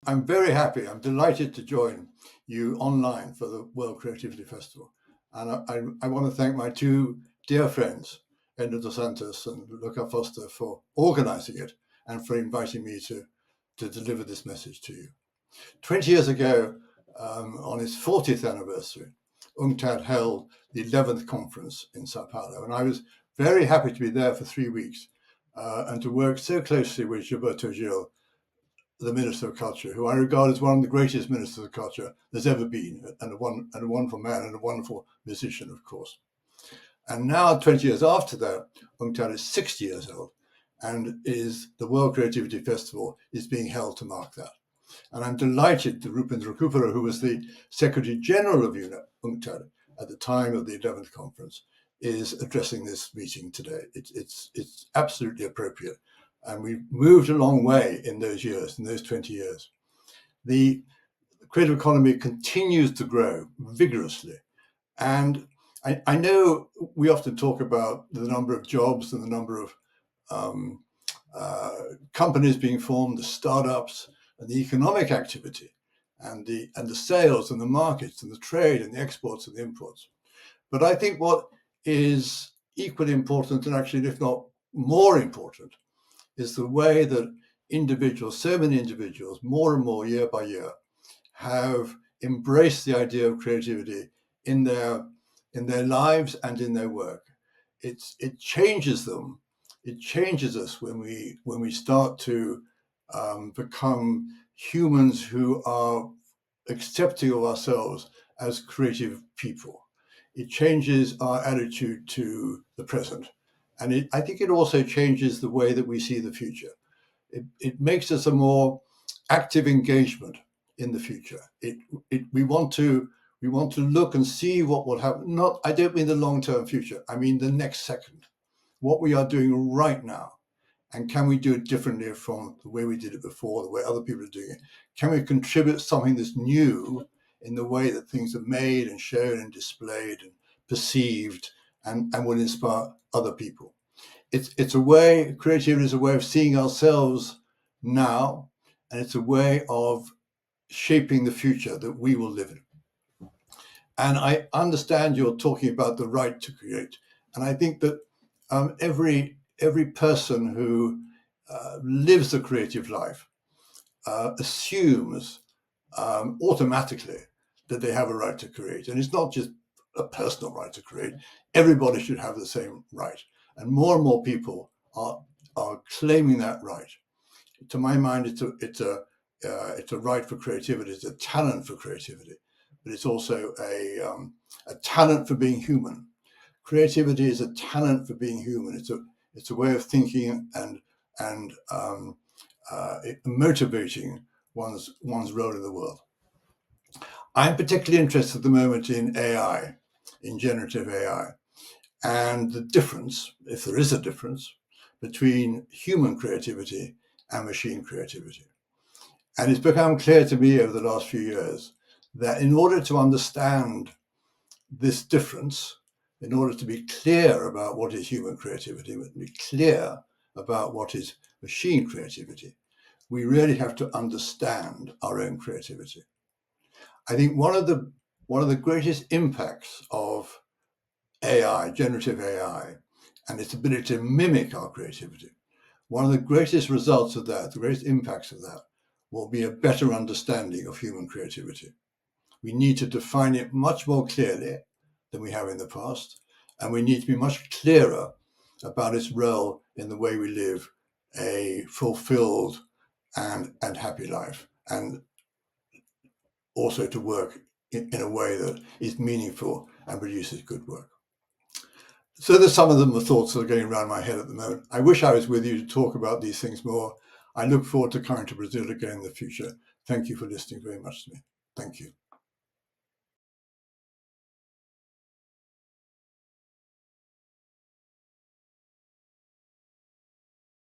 I'm very happy. I'm delighted to join you online for the World Creativity Festival. And I want to thank my two dear friends, Enda dos Santos and Luca Foster, for organizing it and for inviting me to deliver this message to you. 20 years ago, on its 40th anniversary, UNCTAD held the 11th conference in Sao Paulo. And I was very happy to be there for 3 weeks and to work so closely with Gilberto Gil, the Minister of Culture, who I regard as one of the greatest ministers of culture there's ever been, and a wonderful man and a wonderful musician, of course. And now, 20 years after that, UNCTAD is 60 years old, and the World Creativity Festival is being held to mark that. And I'm delighted that Rupendra Kupara, who was the Secretary General of UNCTAD at the time of the 11th conference, is addressing this meeting today. It's absolutely appropriate. And we've moved a long way in those years, in those 20 years. The creative economy continues to grow vigorously. And I know we often talk about the number of jobs and the number of companies being formed, the startups, and the economic activity, and the sales and the markets and the trade and the exports and the imports. But I think what is equally important, and actually, if not more important, is the way that individuals, so many individuals, more and more year by year, have embraced the idea of creativity in their lives and in their work. It changes them. It changes us when we start to become humans who are accepting of ourselves as creative people. It changes our attitude to the present. And I think it also changes the way that we see the future. It makes us a more active engagement in the future. We want to look and see what will happen. I don't mean the long-term future. I mean the next second. What we are doing right now, and can we do it differently from the way we did it before, the way other people are doing it? Can we contribute something that's new in the way that things are made and shown and displayed and perceived, and will inspire other people? It's a way, creativity is a way of seeing ourselves now, and it's a way of shaping the future that we will live in. And I understand you're talking about the right to create. And I think that every person who lives a creative life assumes automatically that they have a right to create. And it's not just a personal right to create. Everybody should have the same right. And more people are claiming that right. To my mind, it's a right for creativity. It's a talent for creativity, but it's also a talent for being human. Creativity is a talent for being human. It's a way of thinking and motivating one's role in the world. I'm particularly interested at the moment in AI, in generative AI, and the difference, if there is a difference, between human creativity and machine creativity. And it's become clear to me over the last few years that in order to understand this difference, in order to be clear about what is human creativity, to be clear about what is machine creativity, we really have to understand our own creativity. I think one of the greatest impacts of AI, generative AI, and its ability to mimic our creativity, one of the greatest results of that, the greatest impacts of that, will be a better understanding of human creativity. We need to define it much more clearly than we have in the past, and we need to be much clearer about its role in the way we live a fulfilled and happy life, and also to work in a way that is meaningful and produces good work. So there's some of the thoughts that are going around my head at the moment. I wish I was with you to talk about these things more. I look forward to coming to Brazil again in the future. Thank you for listening very much to me. Thank you.